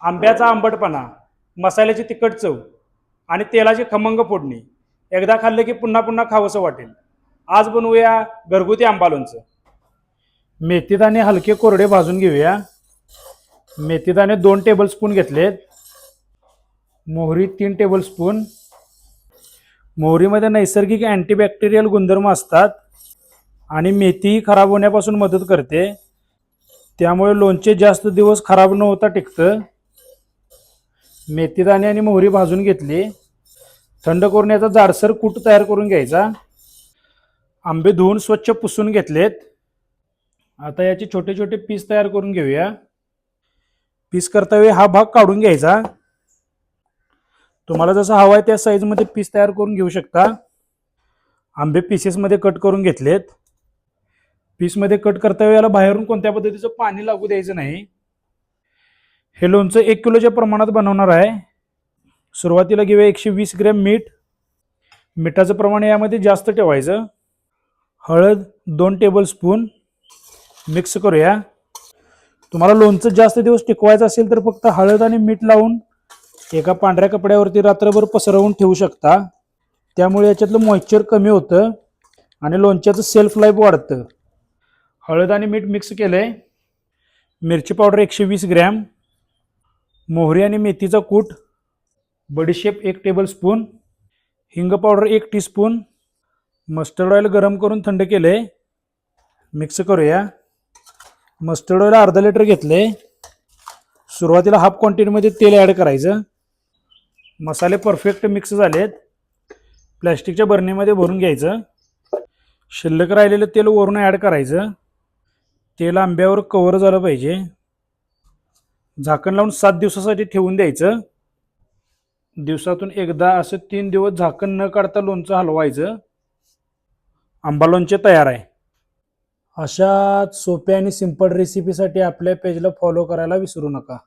आंब्याचा आंबटपणा, मसाल्याची तिखट चव आणि तेलाची खमंग फोडणी एकदा खाल्लं की पुन्हा पुन्हा खावंसं वाटेल. आज बनवूया घरगुती आंबा लोणचं. मेथीदाणे हलके कोरडे भाजून घेऊया. मेथीदाणे 2 टेबलस्पून घेतलेत. मोहरी 3 टेबलस्पून. मोहरीमध्ये नैसर्गिक अँटीबॅक्टेरियल गुणधर्म असतात आणि मेथी खराब होण्यापासून मदत करते. त्यामुळे लोणचे जास्त दिवस खराब न होता टिकतं. मेथीदाणे आणि मोहरी भाजून घेतली. थंड करून याचा जाडसर कूट तयार करून घ्यायचा. आंबे धुवून स्वच्छ पुसून घेतलेत. आता याचे छोटे छोटे पीस तयार करून घेऊया. पीस करता वेळी हा भाग काढून घ्यायचा. तुम्हाला जसं हवा आहे त्या साईजमध्ये पीस तयार करून घेऊ शकता. आंबे पीसेसमध्ये कट करून घेतलेत. पीसमध्ये कट करता वेळेला बाहेरून कोणत्या पद्धतीचं पाणी लागू द्यायचं नाही. हे लोणचं 1 किलोच्या प्रमाणात बनवणार आहे. सुरुवातीला घेऊया 120 ग्रॅम मीठ. मिठाचं प्रमाण यामध्ये जास्त ठेवायचं. हळद 2 टेबलस्पून. मिक्स करूया. तुम्हाला लोणचं जास्त दिवस टिकवायचं असेल तर फक्त हळद आणि मीठ लावून एका पांढऱ्या कपड्यावरती रात्रभर पसरवून ठेवू शकता. त्यामुळे याच्यातलं मॉइश्चर कमी होतं आणि लोणच्याचं सेल्फ लाईफ वाढतं. हळद आणि मीठ मिक्स केलंय. मिरची पावडर 120 ग्रॅम. मोहरी आणि मेथीचा कूट. बडीशेप 1 टेबलस्पून. हिंग पावडर 1 टीस्पून. मस्टर्ड ऑइल गरम करून थंड केले. मिक्स करूया. मस्टर्ड ऑइल अर्धा लिटर घेतले. सुरुवातीला हाफ क्वांटिटीमध्ये तेल ॲड करायचं. मसाले परफेक्ट मिक्स झालेत. प्लॅस्टिकच्या बरणीमध्ये भरून घ्यायचं. शिल्लक राहिलेलं तेल वरून ॲड करायचं. तेल आंब्यावर कव्हर झालं पाहिजे. झाकण लावून 7 दिवसासाठी ठेवून द्यायचं. दिवसातून एकदा असं 3 दिवस झाकण न काढता लोणचं हलवायचं. आंबा लोणचे तयार आहे. अशा सोप्या आणि सिंपल रेसिपीसाठी आपल्या पेजला फॉलो करायला विसरू नका.